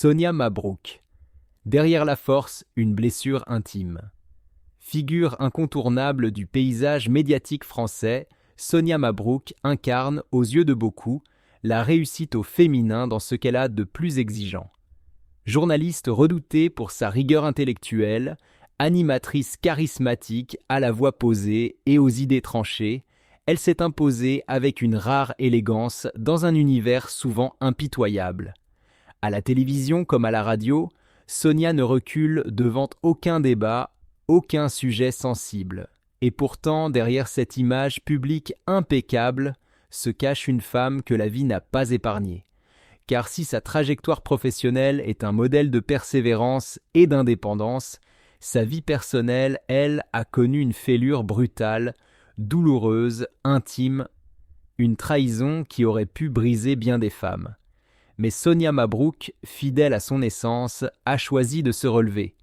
Sonia Mabrouk. Derrière la force, une blessure intime. Figure incontournable du paysage médiatique français, Sonia Mabrouk incarne, aux yeux de beaucoup, la réussite au féminin dans ce qu'elle a de plus exigeant. Journaliste redoutée pour sa rigueur intellectuelle, animatrice charismatique à la voix posée et aux idées tranchées, elle s'est imposée avec une rare élégance dans un univers souvent impitoyable. À la télévision comme à la radio, Sonia ne recule devant aucun débat, aucun sujet sensible. Et pourtant, derrière cette image publique impeccable, se cache une femme que la vie n'a pas épargnée. Car si sa trajectoire professionnelle est un modèle de persévérance et d'indépendance, sa vie personnelle, elle, a connu une fêlure brutale, douloureuse, intime, une trahison qui aurait pu briser bien des femmes. Mais Sonia Mabrouk, fidèle à son essence, a choisi de se relever.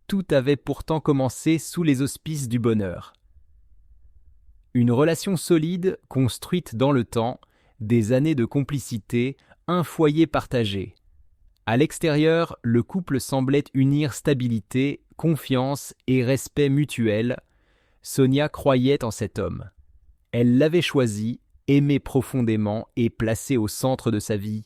Tout avait pourtant commencé sous les auspices du bonheur. Une relation solide, construite dans le temps, des années de complicité, un foyer partagé. À l'extérieur, le couple semblait unir stabilité, confiance et respect mutuel. Sonia croyait en cet homme. Elle l'avait choisi, aimé profondément et placé au centre de sa vie.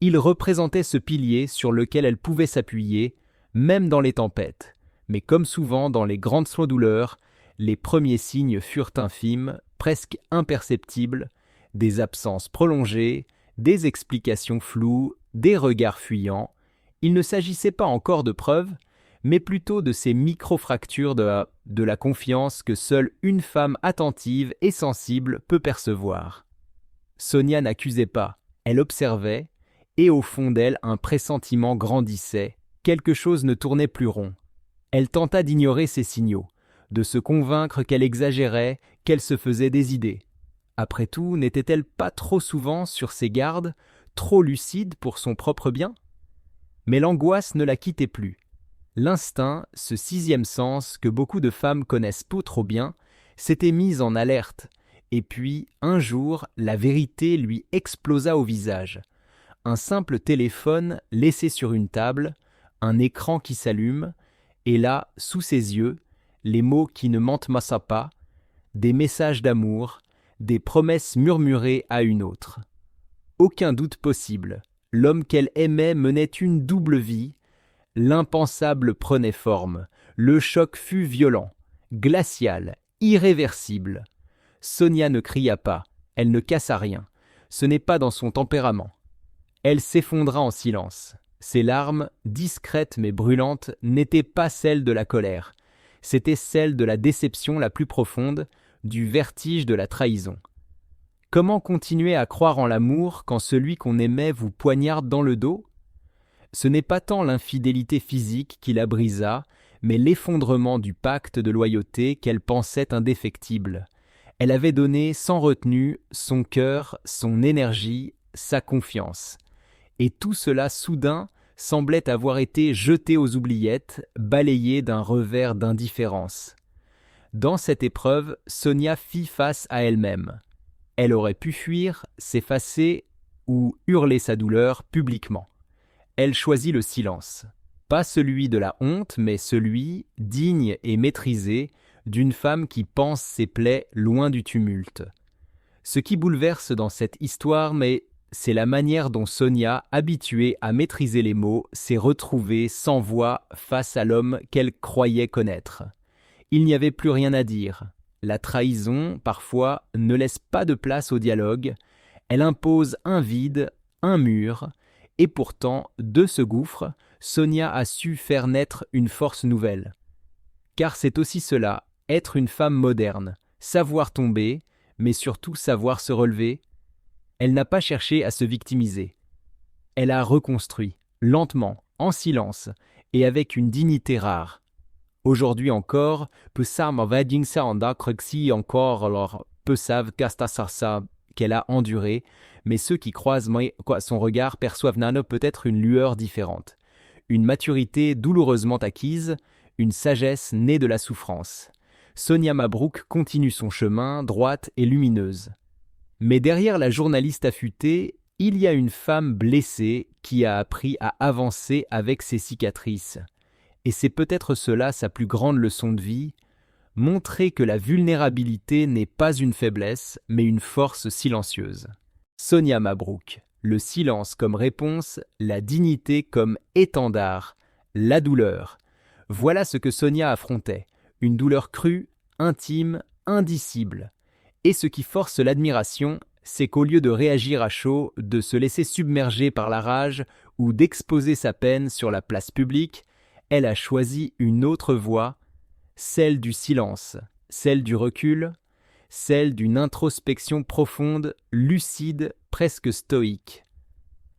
Il représentait ce pilier sur lequel elle pouvait s'appuyer, même dans les tempêtes. Mais comme souvent dans les grandes douleurs, les premiers signes furent infimes, presque imperceptibles, des absences prolongées, des explications floues, des regards fuyants. Il ne s'agissait pas encore de preuves, mais plutôt de ces micro-fractures de la confiance que seule une femme attentive et sensible peut percevoir. Sonia n'accusait pas, elle observait, et au fond d'elle un pressentiment grandissait, quelque chose ne tournait plus rond. Elle tenta d'ignorer ces signaux, de se convaincre qu'elle exagérait, qu'elle se faisait des idées. Après tout, n'était-elle pas trop souvent sur ses gardes, trop lucide pour son propre bien ? Mais l'angoisse ne la quittait plus. L'instinct, ce sixième sens que beaucoup de femmes connaissent peu trop bien, s'était mis en alerte, et puis, un jour, la vérité lui explosa au visage. Un simple téléphone laissé sur une table, un écran qui s'allume, et là, sous ses yeux, les mots qui ne mentent pas, des messages d'amour, des promesses murmurées à une autre. Aucun doute possible, l'homme qu'elle aimait menait une double vie, l'impensable prenait forme, le choc fut violent, glacial, irréversible. Sonia ne cria pas, elle ne cassa rien, ce n'est pas dans son tempérament. Elle s'effondra en silence. Ses larmes, discrètes mais brûlantes, n'étaient pas celles de la colère. C'étaient celles de la déception la plus profonde, du vertige de la trahison. Comment continuer à croire en l'amour quand celui qu'on aimait vous poignarde dans le dos ? Ce n'est pas tant l'infidélité physique qui la brisa, mais l'effondrement du pacte de loyauté qu'elle pensait indéfectible. Elle avait donné sans retenue son cœur, son énergie, sa confiance. Et tout cela soudain semblait avoir été jeté aux oubliettes, balayé d'un revers d'indifférence. Dans cette épreuve, Sonia fit face à elle-même. Elle aurait pu fuir, s'effacer ou hurler sa douleur publiquement. Elle choisit le silence. Pas celui de la honte, mais celui, digne et maîtrisé, d'une femme qui pense ses plaies loin du tumulte. Ce qui bouleverse dans cette histoire, c'est la manière dont Sonia, habituée à maîtriser les mots, s'est retrouvée sans voix face à l'homme qu'elle croyait connaître. Il n'y avait plus rien à dire. La trahison, parfois, ne laisse pas de place au dialogue. Elle impose un vide, un mur, et pourtant, de ce gouffre, Sonia a su faire naître une force nouvelle. Car c'est aussi cela, être une femme moderne, savoir tomber, mais surtout savoir se relever. Elle n'a pas cherché à se victimiser. Elle a reconstruit, lentement, en silence, et avec une dignité rare. Aujourd'hui encore, peu savent encore peu savent qu'elle a enduré, mais ceux qui croisent son regard perçoivent peut-être une lueur différente. Une maturité douloureusement acquise, une sagesse née de la souffrance. Sonia Mabrouk continue son chemin, droite et lumineuse. Mais derrière la journaliste affûtée, Il y a une femme blessée qui a appris à avancer avec ses cicatrices. Et c'est peut-être cela sa plus grande leçon de vie, montrer que la vulnérabilité n'est pas une faiblesse, mais une force silencieuse. Sonia Mabrouk, le silence comme réponse, la dignité comme étendard, la douleur. Voilà ce que Sonia affrontait, une douleur crue, intime, indicible. Et ce qui force l'admiration, c'est qu'au lieu de réagir à chaud, de se laisser submerger par la rage ou d'exposer sa peine sur la place publique, elle a choisi une autre voie, celle du silence, celle du recul, celle d'une introspection profonde, lucide, presque stoïque.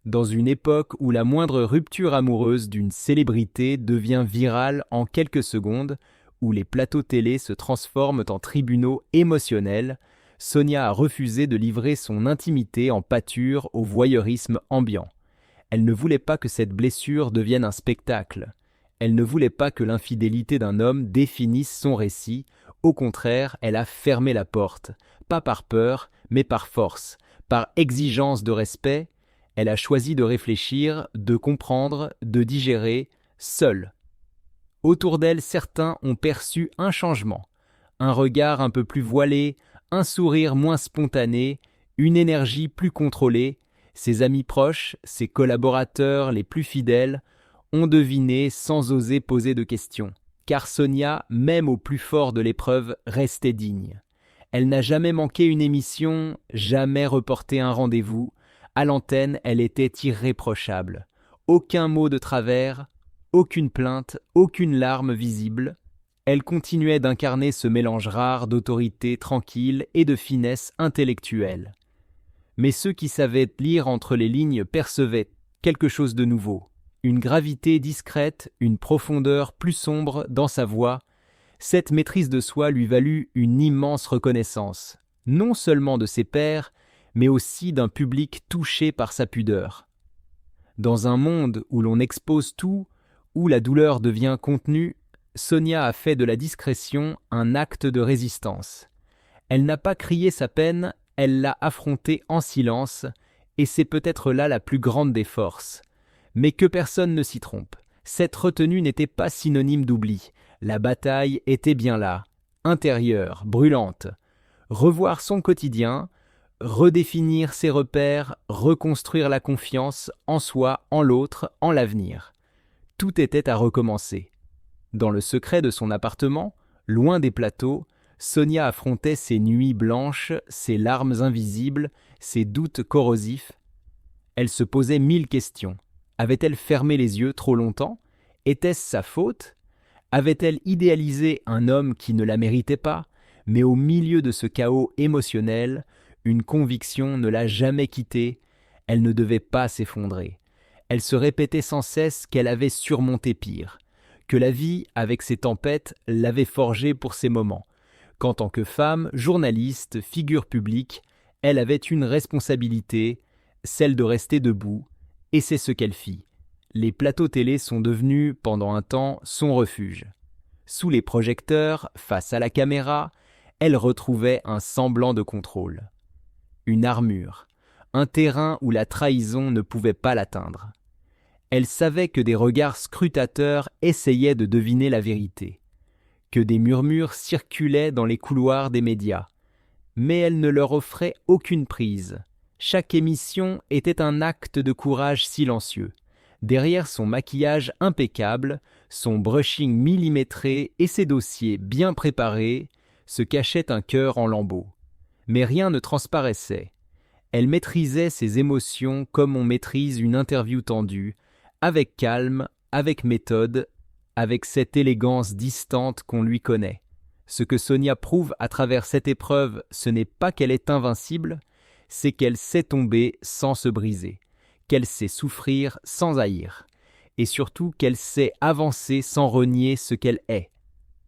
Dans une époque où la moindre rupture amoureuse d'une célébrité devient virale en quelques secondes, où les plateaux télé se transforment en tribunaux émotionnels, Sonia a refusé de livrer son intimité en pâture au voyeurisme ambiant. Elle ne voulait pas que cette blessure devienne un spectacle. Elle ne voulait pas que l'infidélité d'un homme définisse son récit. Au contraire, elle a fermé la porte, pas par peur, mais par force, par exigence de respect. Elle a choisi de réfléchir, de comprendre, de digérer, seule. Autour d'elle, certains ont perçu un changement, un regard un peu plus voilé, un sourire moins spontané, une énergie plus contrôlée. Ses amis proches, ses collaborateurs les plus fidèles, ont deviné sans oser poser de questions. Car Sonia, même au plus fort de l'épreuve, restait digne. Elle n'a jamais manqué une émission, jamais reporté un rendez-vous. À l'antenne, elle était irréprochable. Aucun mot de travers, aucune plainte, aucune larme visible. Elle continuait d'incarner ce mélange rare d'autorité tranquille et de finesse intellectuelle. Mais ceux qui savaient lire entre les lignes percevaient quelque chose de nouveau. Une gravité discrète, une profondeur plus sombre dans sa voix. Cette maîtrise de soi lui valut une immense reconnaissance, non seulement de ses pairs, mais aussi d'un public touché par sa pudeur. Dans un monde où l'on expose tout, où la douleur devient contenue, Sonia a fait de la discrétion un acte de résistance. Elle n'a pas crié sa peine, elle l'a affrontée en silence, et c'est peut-être là la plus grande des forces. Mais que personne ne s'y trompe, cette retenue n'était pas synonyme d'oubli. La bataille était bien là, intérieure, brûlante. Revoir son quotidien, redéfinir ses repères, reconstruire la confiance en soi, en l'autre, en l'avenir. Tout était à recommencer. Dans le secret de son appartement, loin des plateaux, Sonia affrontait ses nuits blanches, ses larmes invisibles, ses doutes corrosifs. Elle se posait 1000 questions. Avait-elle fermé les yeux trop longtemps? Était-ce sa faute? Avait-elle idéalisé un homme qui ne la méritait pas? Mais au milieu de ce chaos émotionnel, une conviction ne l'a jamais quittée, elle ne devait pas s'effondrer. Elle se répétait sans cesse qu'elle avait surmonté pire, que la vie, avec ses tempêtes, l'avait forgée pour ces moments, qu'en tant que femme, journaliste, figure publique, elle avait une responsabilité, celle de rester debout, et c'est ce qu'elle fit. Les plateaux télé sont devenus, pendant un temps, son refuge. Sous les projecteurs, face à la caméra, elle retrouvait un semblant de contrôle. Une armure, un terrain où la trahison ne pouvait pas l'atteindre. Elle savait que des regards scrutateurs essayaient de deviner la vérité, que des murmures circulaient dans les couloirs des médias, mais elle ne leur offrait aucune prise. Chaque émission était un acte de courage silencieux. Derrière son maquillage impeccable, son brushing millimétré et ses dossiers bien préparés, se cachait un cœur en lambeaux. Mais rien ne transparaissait. Elle maîtrisait ses émotions comme on maîtrise une interview tendue, avec calme, avec méthode, avec cette élégance distante qu'on lui connaît. Ce que Sonia prouve à travers cette épreuve, ce n'est pas qu'elle est invincible, c'est qu'elle sait tomber sans se briser, qu'elle sait souffrir sans haïr, et surtout qu'elle sait avancer sans renier ce qu'elle est.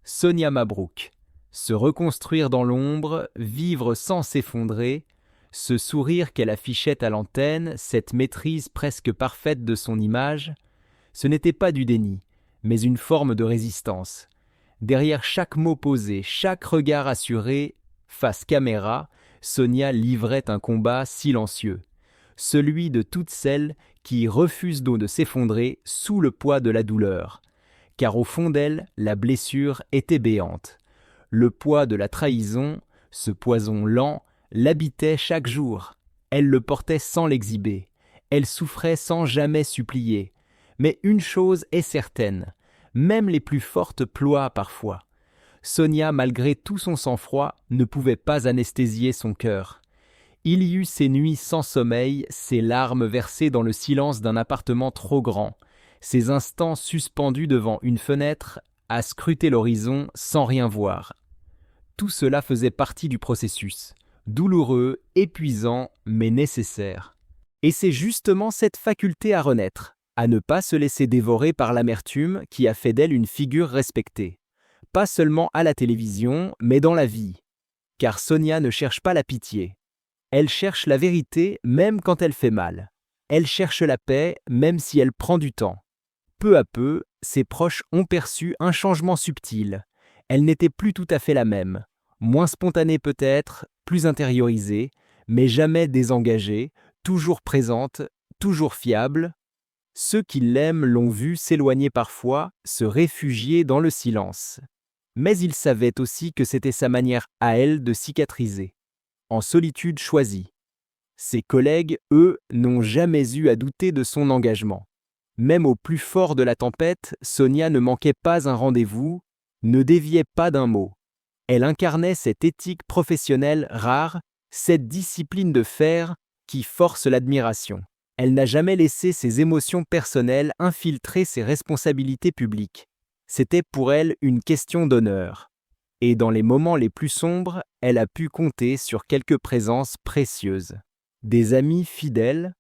Sonia Mabrouk, se reconstruire dans l'ombre, vivre sans s'effondrer, ce sourire qu'elle affichait à l'antenne, cette maîtrise presque parfaite de son image, ce n'était pas du déni, mais une forme de résistance. Derrière chaque mot posé, chaque regard assuré, face caméra, Sonia livrait un combat silencieux. celui de toutes celles qui refusent donc de s'effondrer sous le poids de la douleur. Car au fond d'elle, la blessure était béante. Le poids de la trahison, ce poison lent, l'habitait chaque jour. Elle le portait sans l'exhiber. Elle souffrait sans jamais supplier. Mais une chose est certaine, même les plus fortes ploient parfois. Sonia, malgré tout son sang-froid, ne pouvait pas anesthésier son cœur. Il y eut ces nuits sans sommeil, ces larmes versées dans le silence d'un appartement trop grand, ces instants suspendus devant une fenêtre, à scruter l'horizon sans rien voir. Tout cela faisait partie du processus, douloureux, épuisant, mais nécessaire. Et c'est justement cette faculté à renaître, à ne pas se laisser dévorer par l'amertume qui a fait d'elle une figure respectée. Pas seulement à la télévision, mais dans la vie. Car Sonia ne cherche pas la pitié. Elle cherche la vérité même quand elle fait mal. Elle cherche la paix même si elle prend du temps. Peu à peu, ses proches ont perçu un changement subtil. Elle n'était plus tout à fait la même. Moins spontanée peut-être, plus intériorisée, mais jamais désengagée, toujours présente, toujours fiable. Ceux qui l'aiment l'ont vue s'éloigner parfois, se réfugier dans le silence. Mais ils savaient aussi que c'était sa manière à elle de cicatriser, en solitude choisie. Ses collègues, eux, n'ont jamais eu à douter de son engagement. Même au plus fort de la tempête, Sonia ne manquait pas un rendez-vous, ne déviait pas d'un mot. Elle incarnait cette éthique professionnelle rare, cette discipline de fer qui force l'admiration. Elle n'a jamais laissé ses émotions personnelles infiltrer ses responsabilités publiques. C'était pour elle une question d'honneur. Et dans les moments les plus sombres, elle a pu compter sur quelques présences précieuses. Des amis fidèles,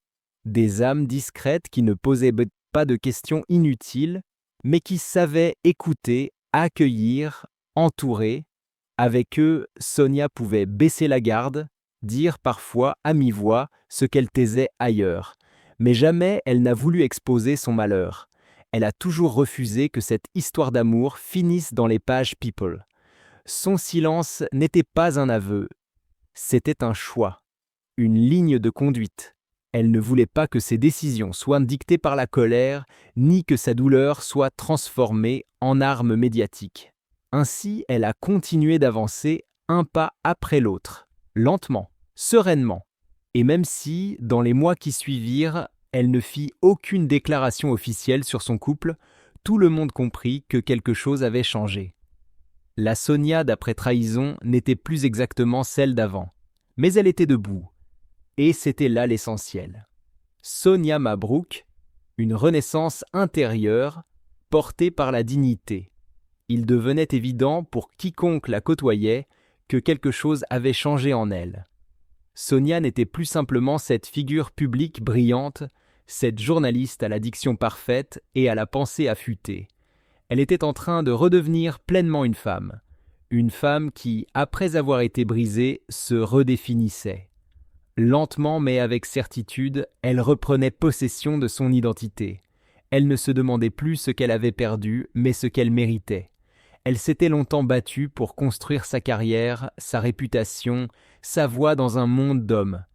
des âmes discrètes qui ne posaient pas de questions inutiles, mais qui savaient écouter, accueillir, entourer. Avec eux, Sonia pouvait baisser la garde, dire parfois à mi-voix ce qu'elle taisait ailleurs. Mais jamais elle n'a voulu exposer son malheur. Elle a toujours refusé que cette histoire d'amour finisse dans les pages People. Son silence n'était pas un aveu, c'était un choix, une ligne de conduite. Elle ne voulait pas que ses décisions soient dictées par la colère, ni que sa douleur soit transformée en arme médiatique. Ainsi, elle a continué d'avancer un pas après l'autre, lentement, sereinement. Et même si, dans les mois qui suivirent, elle ne fit aucune déclaration officielle sur son couple, tout le monde comprit que quelque chose avait changé. La Sonia d'après trahison n'était plus exactement celle d'avant, mais elle était debout. Et c'était là l'essentiel. Sonia Mabrouk, une renaissance intérieure portée par la dignité. Il devenait évident pour quiconque la côtoyait que quelque chose avait changé en elle. Sonia n'était plus simplement cette figure publique brillante, cette journaliste à la diction parfaite et à la pensée affûtée. Elle était en train de redevenir pleinement une femme qui, après avoir été brisée, se redéfinissait. Lentement mais avec certitude, elle reprenait possession de son identité. Elle ne se demandait plus ce qu'elle avait perdu, mais ce qu'elle méritait. Elle s'était longtemps battue pour construire sa carrière, sa réputation, sa voix dans un monde d'hommes.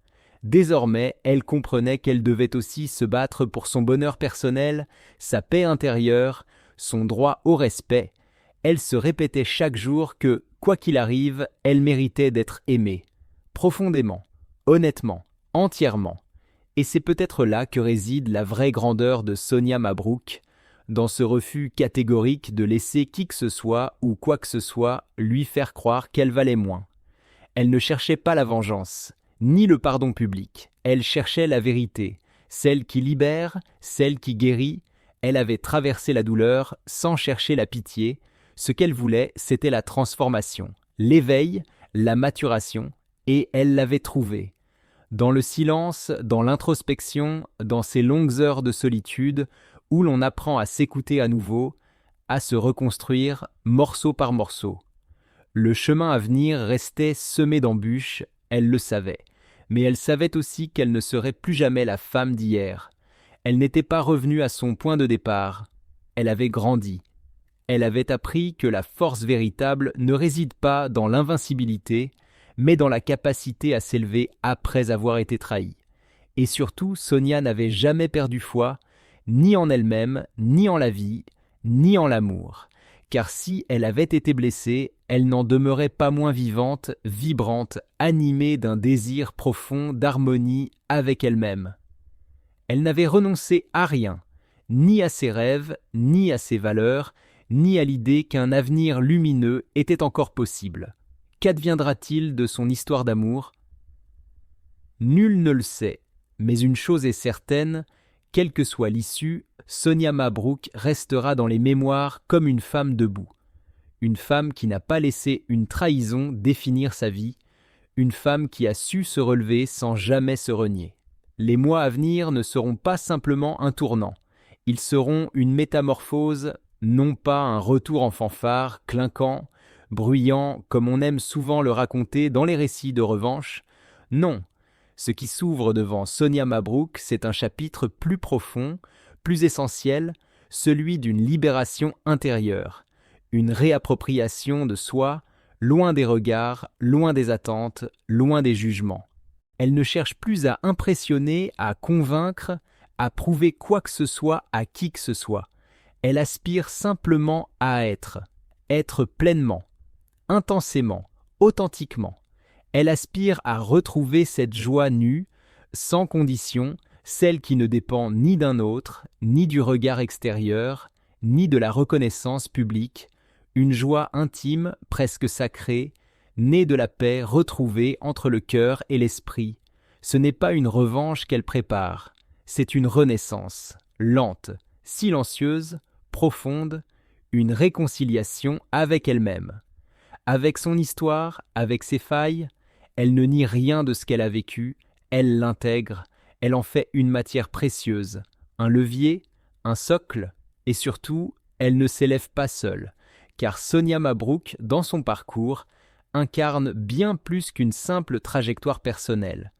Désormais, elle comprenait qu'elle devait aussi se battre pour son bonheur personnel, sa paix intérieure, son droit au respect. Elle se répétait chaque jour que, quoi qu'il arrive, elle méritait d'être aimée, profondément, honnêtement, entièrement. Et c'est peut-être là que réside la vraie grandeur de Sonia Mabrouk, dans ce refus catégorique de laisser qui que ce soit ou quoi que ce soit lui faire croire qu'elle valait moins. Elle ne cherchait pas la vengeance, ni le pardon public. Elle cherchait la vérité, celle qui libère, celle qui guérit. Elle avait traversé la douleur sans chercher la pitié. Ce qu'elle voulait, c'était la transformation, l'éveil, la maturation, et elle l'avait trouvée. Dans le silence, dans l'introspection, dans ces longues heures de solitude, où l'on apprend à s'écouter à nouveau, à se reconstruire morceau par morceau. Le chemin à venir restait semé d'embûches, elle le savait, mais elle savait aussi qu'elle ne serait plus jamais la femme d'hier. Elle n'était pas revenue à son point de départ, elle avait grandi. Elle avait appris que la force véritable ne réside pas dans l'invincibilité, mais dans la capacité à s'élever après avoir été trahie. Et surtout, Sonia n'avait jamais perdu foi, ni en elle-même, ni en la vie, ni en l'amour. Car si elle avait été blessée, elle n'en demeurait pas moins vivante, vibrante, animée d'un désir profond d'harmonie avec elle-même. Elle n'avait renoncé à rien, ni à ses rêves, ni à ses valeurs, ni à l'idée qu'un avenir lumineux était encore possible. Qu'adviendra-t-il de son histoire d'amour ? Nul ne le sait, mais une chose est certaine, quelle que soit l'issue, Sonia Mabrouk restera dans les mémoires comme une femme debout. Une femme qui n'a pas laissé une trahison définir sa vie, une femme qui a su se relever sans jamais se renier. Les mois à venir ne seront pas simplement un tournant, ils seront une métamorphose, non pas un retour en fanfare, clinquant, bruyant, comme on aime souvent le raconter dans les récits de revanche. Non, ce qui s'ouvre devant Sonia Mabrouk, c'est un chapitre plus profond, plus essentiel, celui d'une libération intérieure, une réappropriation de soi, loin des regards, loin des attentes, loin des jugements. Elle ne cherche plus à impressionner, à convaincre, à prouver quoi que ce soit à qui que ce soit. Elle aspire simplement à être pleinement, intensément, authentiquement. Elle aspire à retrouver cette joie nue, sans condition, celle qui ne dépend ni d'un autre, ni du regard extérieur, ni de la reconnaissance publique, une joie intime, presque sacrée, née de la paix retrouvée entre le cœur et l'esprit. Ce n'est pas une revanche qu'elle prépare, c'est une renaissance, lente, silencieuse, profonde, une réconciliation avec elle-même. Avec son histoire, avec ses failles, elle ne nie rien de ce qu'elle a vécu, elle l'intègre, elle en fait une matière précieuse, un levier, un socle, et surtout, elle ne s'élève pas seule, car Sonia Mabrouk, dans son parcours, incarne bien plus qu'une simple trajectoire personnelle.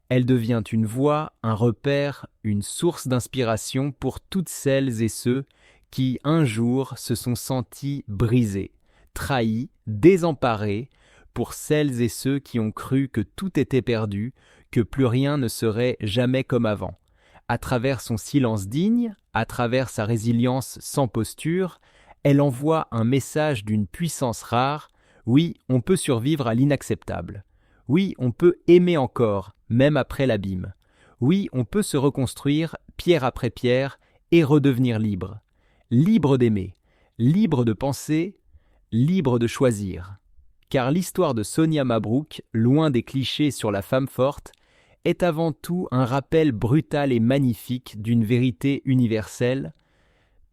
Elle devient une voix, un repère, une source d'inspiration pour toutes celles et ceux qui, un jour, se sont sentis brisés, trahis, désemparés, pour celles et ceux qui ont cru que tout était perdu, que plus rien ne serait jamais comme avant. À travers son silence digne, à travers sa résilience sans posture, elle envoie un message d'une puissance rare. Oui, on peut survivre à l'inacceptable. Oui, on peut aimer encore, même après l'abîme. Oui, on peut se reconstruire, pierre après pierre, et redevenir libre. Libre d'aimer, libre de penser, libre de choisir. Car l'histoire de Sonia Mabrouk, loin des clichés sur la femme forte, est avant tout un rappel brutal et magnifique d'une vérité universelle.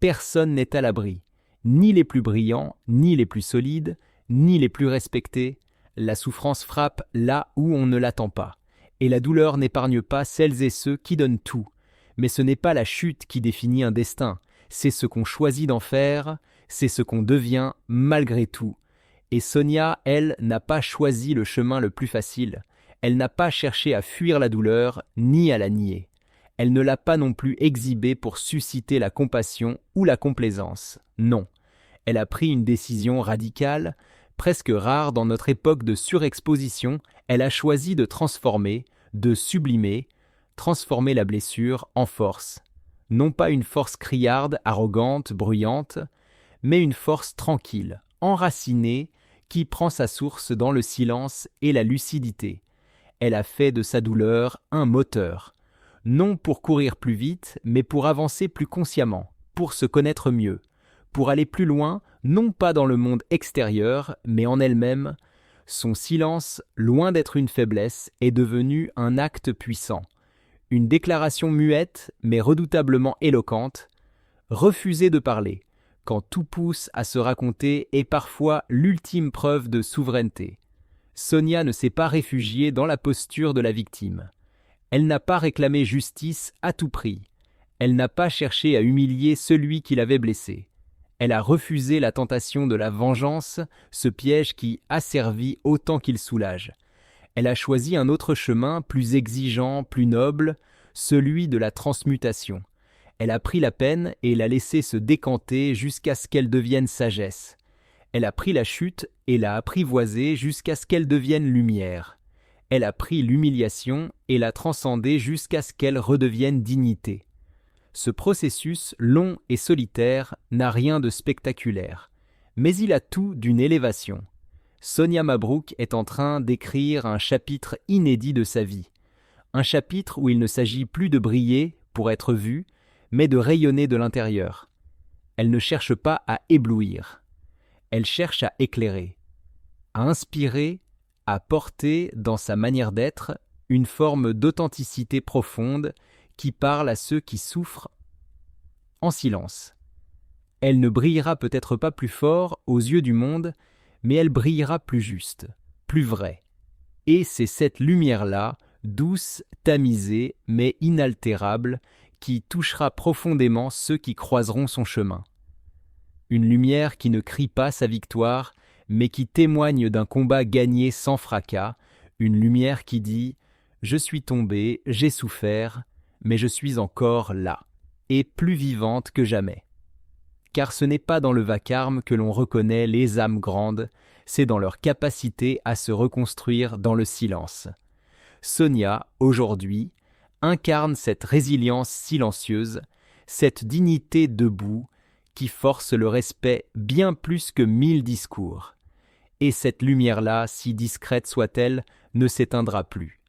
Personne n'est à l'abri, ni les plus brillants, ni les plus solides, ni les plus respectés. La souffrance frappe là où on ne l'attend pas, et la douleur n'épargne pas celles et ceux qui donnent tout. Mais ce n'est pas la chute qui définit un destin, c'est ce qu'on choisit d'en faire, c'est ce qu'on devient malgré tout. Et Sonia, elle, n'a pas choisi le chemin le plus facile. Elle n'a pas cherché à fuir la douleur, ni à la nier. Elle ne l'a pas non plus exhibée pour susciter la compassion ou la complaisance. Non. Elle a pris une décision radicale, presque rare dans notre époque de surexposition. Elle a choisi de transformer, de sublimer, transformer la blessure en force. Non pas une force criarde, arrogante, bruyante, mais une force tranquille, enracinée, qui prend sa source dans le silence et la lucidité. Elle a fait de sa douleur un moteur, non pour courir plus vite, mais pour avancer plus consciemment, pour se connaître mieux, pour aller plus loin, non pas dans le monde extérieur, mais en elle-même. Son silence, loin d'être une faiblesse, est devenu un acte puissant. Une déclaration muette, mais redoutablement éloquente. Refuser de parler, quand tout pousse à se raconter, est parfois l'ultime preuve de souveraineté. Sonia ne s'est pas réfugiée dans la posture de la victime. Elle n'a pas réclamé justice à tout prix. Elle n'a pas cherché à humilier celui qui l'avait blessée. Elle a refusé la tentation de la vengeance, ce piège qui asservit autant qu'il soulage. Elle a choisi un autre chemin, plus exigeant, plus noble, celui de la transmutation. Elle a pris la peine et l'a laissée se décanter jusqu'à ce qu'elle devienne sagesse. Elle a pris la chute et l'a apprivoisée jusqu'à ce qu'elle devienne lumière. Elle a pris l'humiliation et l'a transcendée jusqu'à ce qu'elle redevienne dignité. Ce processus long et solitaire n'a rien de spectaculaire, mais il a tout d'une élévation. Sonia Mabrouk est en train d'écrire un chapitre inédit de sa vie. Un chapitre où il ne s'agit plus de briller pour être vu, mais de rayonner de l'intérieur. Elle ne cherche pas à éblouir. Elle cherche à éclairer, à inspirer, à porter dans sa manière d'être une forme d'authenticité profonde qui parle à ceux qui souffrent en silence. Elle ne brillera peut-être pas plus fort aux yeux du monde, mais elle brillera plus juste, plus vraie. Et c'est cette lumière-là, douce, tamisée, mais inaltérable, qui touchera profondément ceux qui croiseront son chemin. Une lumière qui ne crie pas sa victoire, mais qui témoigne d'un combat gagné sans fracas, une lumière qui dit « Je suis tombé, j'ai souffert, mais je suis encore là, et plus vivante que jamais. » Car ce n'est pas dans le vacarme que l'on reconnaît les âmes grandes, c'est dans leur capacité à se reconstruire dans le silence. Sonia, aujourd'hui, incarne cette résilience silencieuse, cette dignité debout qui force le respect bien plus que 1000 discours. Et cette lumière-là, si discrète soit-elle, ne s'éteindra plus.